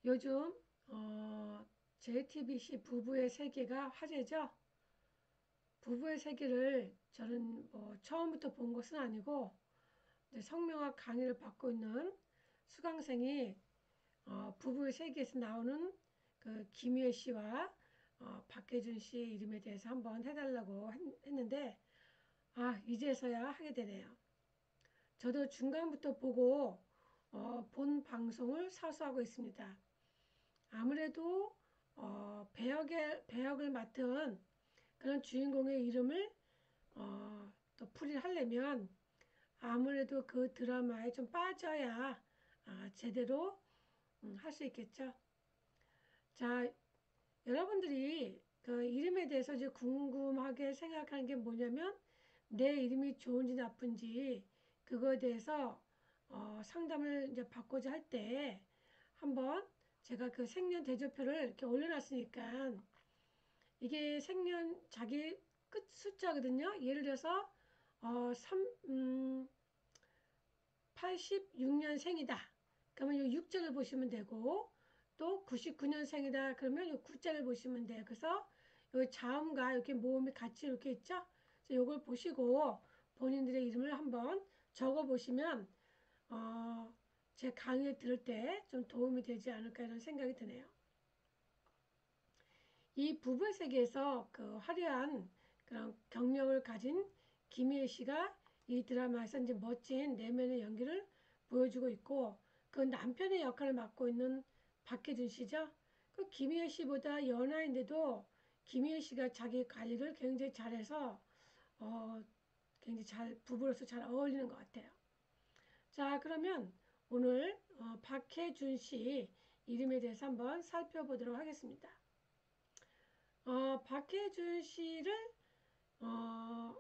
요즘 JTBC 부부의 세계가 화제죠. 부부의 세계를 저는 뭐 처음부터 본 것은 아니고 이제 성명학 강의를 받고 있는 수강생이 부부의 세계에서 나오는 그 김희애 씨와 박혜준 씨의 이름에 대해서 한번 해달라고 했는데 이제서야 하게 되네요. 저도 중간부터 보고 본 방송을 사수하고 있습니다. 아무래도 배역을 맡은 그런 주인공의 이름을 또 풀이를 하려면 아무래도 그 드라마에 좀 빠져야 제대로 할 수 있겠죠. 자, 여러분들이 그 이름에 대해서 이제 궁금하게 생각하는 게 뭐냐면 내 이름이 좋은지 나쁜지 그거에 대해서 상담을 이제 받고자 할 때 한번 제가 그 생년 대조표를 이렇게 올려놨으니까 이게 생년 자기 끝 숫자거든요. 예를 들어서 86년생이다. 그러면 이 6자를 보시면 되고 또 99년생이다. 그러면 이 9자를 보시면 돼요. 그래서 이 자음과 이렇게 모음이 같이 이렇게 있죠. 그래서 이걸 보시고 본인들의 이름을 한번 적어 보시면 제 강의를 들을 때 좀 도움이 되지 않을까 이런 생각이 드네요. 이 부부의 세계에서 그 화려한 그런 경력을 가진 김희애 씨가 이 드라마에서 이제 멋진 내면의 연기를 보여주고 있고 그 남편의 역할을 맡고 있는 박해준 씨죠. 그 김희애 씨보다 연하인데도 김희애 씨가 자기 관리를 굉장히 잘해서 어, 굉장히 잘 부부로서 잘 어울리는 것 같아요. 자, 그러면 오늘 박해준 씨 이름에 대해서 한번 살펴보도록 하겠습니다. 박해준 씨를 어,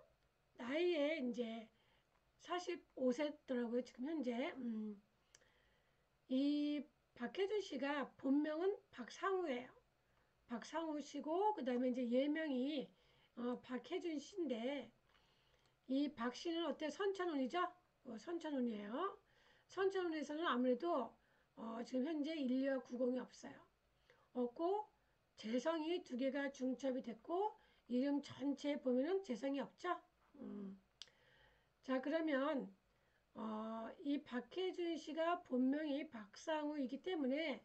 나이에 이제 45세더라고요. 지금 현재. 이 박해준 씨가 본명은 박상우예요. 박상우 씨고 그다음에 이제 예명이 박해준 씨인데 이 박 씨는 어때 선천운이죠? 선천운이에요. 선천운에서는 아무래도 지금 현재 인류와 구공이 없어요. 없고 재성이 두 개가 중첩이 됐고 이름 전체에 보면은 재성이 없죠. 자, 그러면 이 박혜준 씨가 본명이 박상우이기 때문에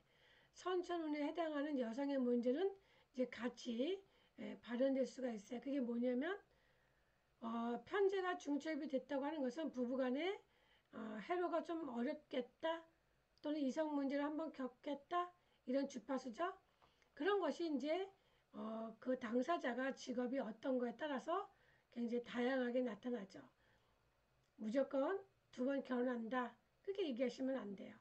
선천운에 해당하는 여성의 문제는 이제 같이 발현될 수가 있어요. 그게 뭐냐면 편제가 중첩이 됐다고 하는 것은 부부간에 해로가 좀 어렵겠다 또는 이성 문제를 한번 겪겠다 이런 주파수죠. 그런 것이 이제 그 당사자가 직업이 어떤 거에 따라서 굉장히 다양하게 나타나죠. 무조건 두 번 결혼한다. 그렇게 얘기하시면 안 돼요.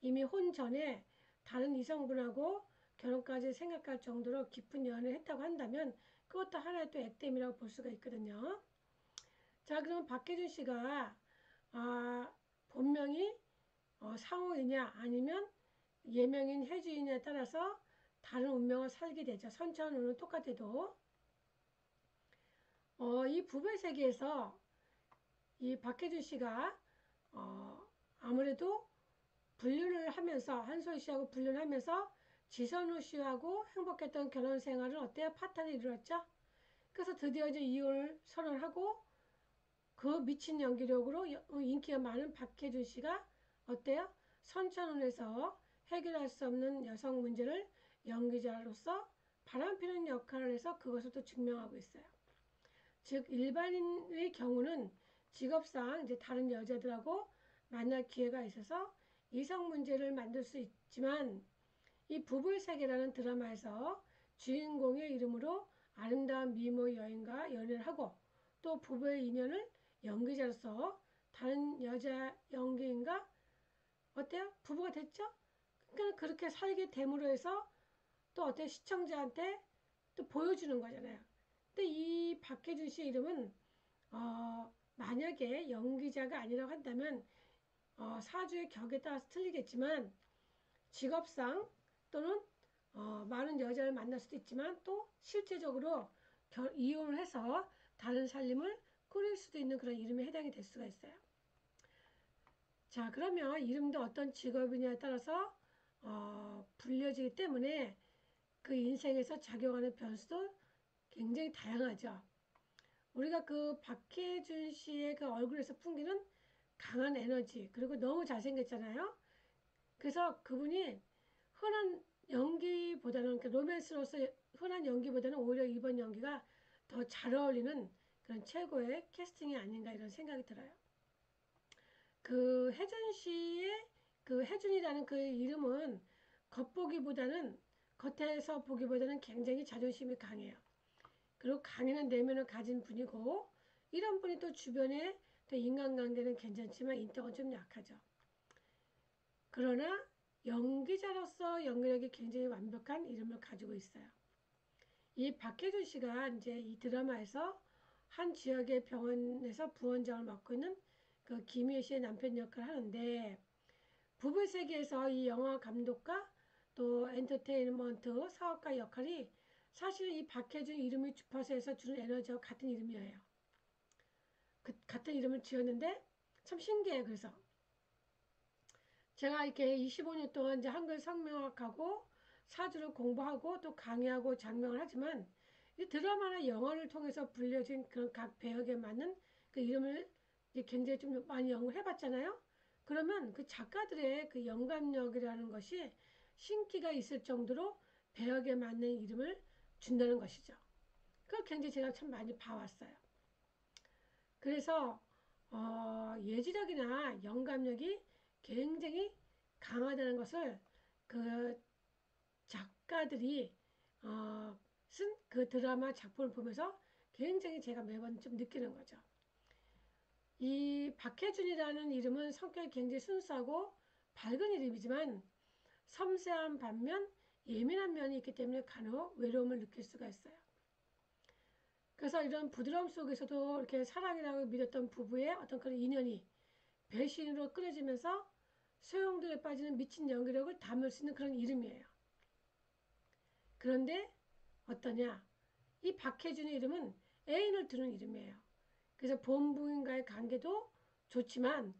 이미 혼 전에 다른 이성분하고 결혼까지 생각할 정도로 깊은 연애를 했다고 한다면 그것도 하나의 또 액땜이라고 볼 수가 있거든요. 자, 그럼 박혜준 씨가 본명이 상호이냐 아니면 예명인 혜주이냐에 따라서 다른 운명을 살게 되죠. 선천운은 똑같아도 이 부부의 세계에서 이 박혜준 씨가 아무래도 불륜을 하면서 한솔 씨하고 불륜을 하면서 지선우 씨하고 행복했던 결혼 생활을 어때요? 파탄을 이루었죠. 그래서 드디어 이제 이혼을 선언하고 그 미친 연기력으로 인기가 많은 박혜준 씨가 어때요? 선천운에서 해결할 수 없는 여성 문제를 연기자로서 바람피는 역할을 해서 그것을 또 증명하고 있어요. 즉 일반인의 경우는 직업상 이제 다른 여자들하고 만날 기회가 있어서 이성 문제를 만들 수 있지만 이 부부의 세계라는 드라마에서 주인공의 이름으로 아름다운 미모 여인과 연애를 하고 또 부부의 인연을 연기자로서 다른 여자 연기인과 어때요? 부부가 됐죠? 그러니까 그렇게 살게 됨으로 해서 또 어때 시청자한테 또 보여주는 거잖아요. 근데 이 박혜준 씨 이름은 만약에 연기자가 아니라고 한다면 사주의 격에 따라서 틀리겠지만 직업상 또는 많은 여자를 만날 수도 있지만 또 실제적으로 이혼을 해서 다른 살림을 꾸릴 수도 있는 그런 이름에 해당이 될 수가 있어요. 자, 그러면 이름도 어떤 직업이냐에 따라서 불려지기 때문에 그 인생에서 작용하는 변수도 굉장히 다양하죠. 우리가 그 박해준 씨의 그 얼굴에서 풍기는 강한 에너지, 그리고 너무 잘생겼잖아요. 그래서 그분이 흔한 연기보다는, 그러니까 로맨스로서 흔한 연기보다는 오히려 이번 연기가 더 잘 어울리는 그런 최고의 캐스팅이 아닌가 이런 생각이 들어요. 그 혜준 씨의 그 혜준이라는 그 이름은 겉보기보다는, 겉에서 보기보다는 굉장히 자존심이 강해요. 그리고 강인한 내면을 가진 분이고, 이런 분이 또 주변에 또 인간관계는 괜찮지만 인격은 좀 약하죠. 그러나 연기자로서 연기력이 굉장히 완벽한 이름을 가지고 있어요. 이 박해준 씨가 이제 이 드라마에서 한 지역의 병원에서 부원장을 맡고 있는 그 김희애 씨의 남편 역할을 하는데, 부부 세계에서 이 영화 감독과 또 엔터테인먼트 사업가 역할이 사실 이 박해준 이름이 주파수에서 주는 에너지와 같은 이름이에요. 같은 이름을 지었는데 참 신기해요. 그래서 제가 이렇게 25년 동안 이제 한글 성명학하고 사주를 공부하고 또 강의하고 장명을 하지만, 이 드라마나 영화를 통해서 불려진 그런 각 배역에 맞는 그 이름을 이제 굉장히 좀 많이 연구를 해봤잖아요. 그러면 그 작가들의 그 영감력이라는 것이 신기가 있을 정도로 배역에 맞는 이름을 준다는 것이죠. 그걸 굉장히 제가 참 많이 봐왔어요. 그래서 예지력이나 영감력이 굉장히 강하다는 것을 그 작가들이 쓴 그 드라마 작품을 보면서 굉장히 제가 매번 좀 느끼는 거죠. 이 박해준이라는 이름은 성격이 굉장히 순수하고 밝은 이름이지만 섬세한 반면 예민한 면이 있기 때문에 간혹 외로움을 느낄 수가 있어요. 그래서 이런 부드러움 속에서도 이렇게 사랑이라고 믿었던 부부의 어떤 그런 인연이 배신으로 끊어지면서 소용돌이에 빠지는 미친 연기력을 담을 수 있는 그런 이름이에요. 그런데 어떠냐? 이 박해준의 이름은 애인을 두는 이름이에요. 그래서 본부인과의 관계도 좋지만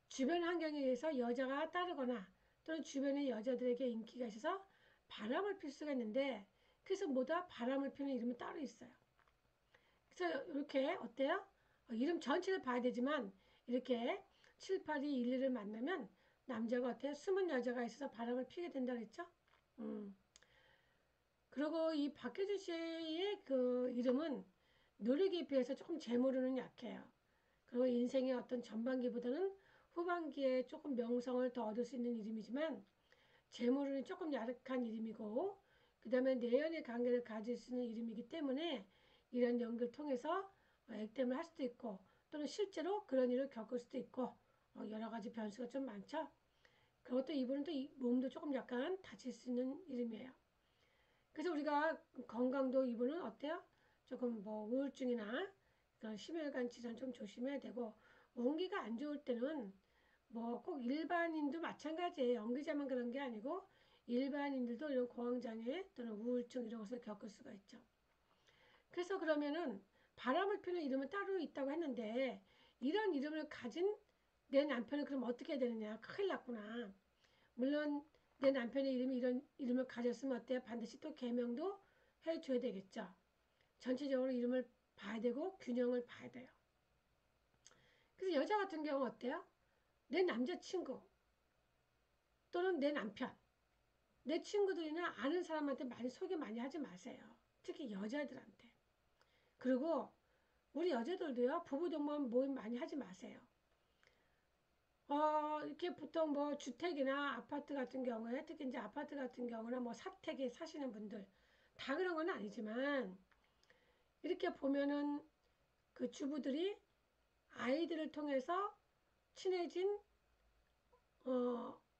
주변 환경에 의해서 여자가 따르거나 또는 주변의 여자들에게 인기가 있어서 바람을 필 수가 있는데, 그래서 뭐다 바람을 피는 이름이 따로 있어요. 그래서 이렇게 어때요? 이름 전체를 봐야 되지만 이렇게 7, 8, 2, 1, 2를 만나면 남자가 어때요? 숨은 여자가 있어서 바람을 피게 된다 그랬죠? 그리고 이 박혜준 씨의 그 이름은 노력에 비해서 조금 재물로는 약해요. 그리고 인생의 어떤 전반기보다는 후반기에 조금 명성을 더 얻을 수 있는 이름이지만 재물은 조금 약한 이름이고, 그 다음에 내연의 관계를 가질 수 있는 이름이기 때문에 이런 연기를 통해서 액땜을 할 수도 있고 또는 실제로 그런 일을 겪을 수도 있고 여러 가지 변수가 좀 많죠. 그리고 또 이분은 또 몸도 조금 약간 다칠 수 있는 이름이에요. 그래서 우리가 건강도 이분은 어때요? 조금 뭐 우울증이나 그런 심혈관 질환 좀 조심해야 되고, 운기가 안 좋을 때는 뭐 꼭 일반인도 마찬가지예요. 연기자만 그런 게 아니고 일반인들도 이런 공황장애 또는 우울증 이런 것을 겪을 수가 있죠. 그래서 그러면은 바람을 피는 이름은 따로 있다고 했는데, 이런 이름을 가진 내 남편은 그럼 어떻게 해야 되느냐? 큰일 났구나. 물론 내 남편의 이름이 이런 이름을 가졌으면 어때요? 반드시 또 개명도 해줘야 되겠죠. 전체적으로 이름을 봐야 되고 균형을 봐야 돼요. 그래서 여자 같은 경우 어때요? 내 남자친구 또는 내 남편, 내 친구들이나 아는 사람한테 많이 소개 많이 하지 마세요. 특히 여자들한테. 그리고 우리 여자들도요, 부부 동반 모임 많이 하지 마세요. 이렇게 보통 뭐 주택이나 아파트 같은 경우에, 특히 이제 아파트 같은 경우나 뭐 사택에 사시는 분들, 다 그런 건 아니지만, 이렇게 보면은 그 주부들이 아이들을 통해서 친해진,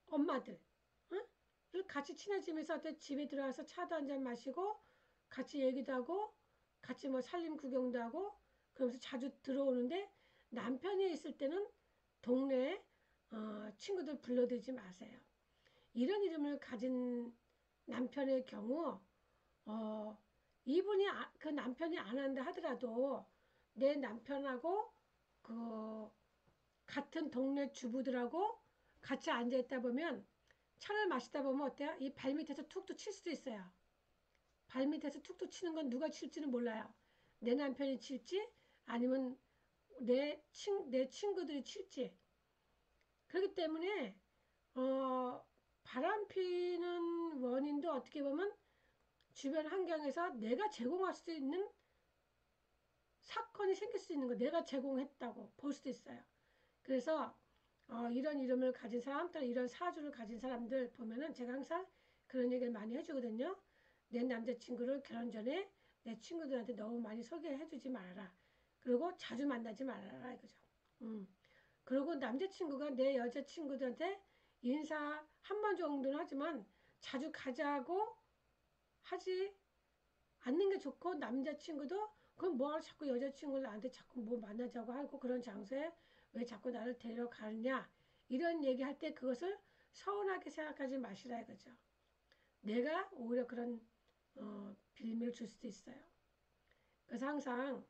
엄마들, 응? 같이 친해지면서 어떤 집에 들어와서 차도 한잔 마시고, 같이 얘기도 하고, 같이 뭐 산림 구경도 하고, 그러면서 자주 들어오는데, 남편이 있을 때는 동네에 친구들 불러들이지 마세요. 이런 이름을 가진 남편의 경우, 어, 이분이 그 남편이 안 한다 하더라도 내 남편하고 그 같은 동네 주부들하고 같이 앉아 있다 보면 차를 마시다 보면 어때요? 이 발밑에서 툭툭 칠 수도 있어요. 발밑에서 툭툭 치는 건 누가 칠지는 몰라요. 내 남편이 칠지 아니면 내 친구들이 칠지. 그렇기 때문에 바람 피는 원인도 어떻게 보면 주변 환경에서 내가 제공할 수 있는 사건이 생길 수 있는 거, 내가 제공했다고 볼 수도 있어요. 그래서 이런 이름을 가진 사람, 또는 이런 사주를 가진 사람들 보면은 제가 항상 그런 얘기를 많이 해주거든요. 내 남자친구를 결혼 전에 내 친구들한테 너무 많이 소개해주지 말아라. 그리고 자주 만나지 말아라 이거죠. 그리고 남자친구가 내 여자친구들한테 인사 한 번 정도는 하지만 자주 가자고 하지 않는 게 좋고, 남자친구도 그럼 뭐하러 자꾸 여자친구를 나한테 자꾸 뭐 만나자고 하고 그런 장소에 왜 자꾸 나를 데려가느냐 이런 얘기할 때 그것을 서운하게 생각하지 마시라 이거죠. 내가 오히려 그런 빌미를 줄 수도 있어요. 그래서 항상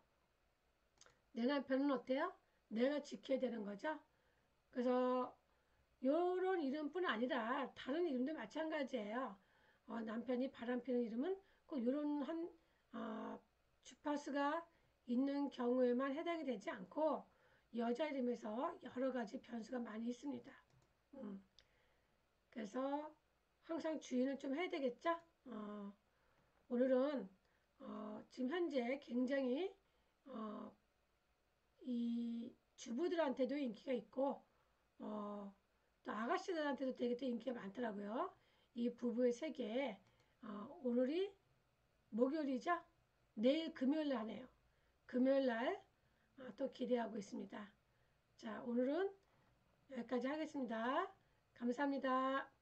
내 남편은 어때요? 내가 지켜야 되는 거죠. 그래서 요런 이름뿐 아니라 다른 이름도 마찬가지예요. 남편이 바람피는 이름은 꼭 요런 주파수가 있는 경우에만 해당이 되지 않고 여자 이름에서 여러 가지 변수가 많이 있습니다. 음, 그래서 항상 주의는 좀 해야 되겠죠? 오늘은 지금 현재 굉장히 어, 이 주부들한테도 인기가 있고 또 아가씨들한테도 되게 또 인기가 많더라고요. 이 부부의 세계. 오늘이 목요일이죠? 내일 금요일 날 하네요. 금요일 날 또 기대하고 있습니다. 자, 오늘은 여기까지 하겠습니다. 감사합니다.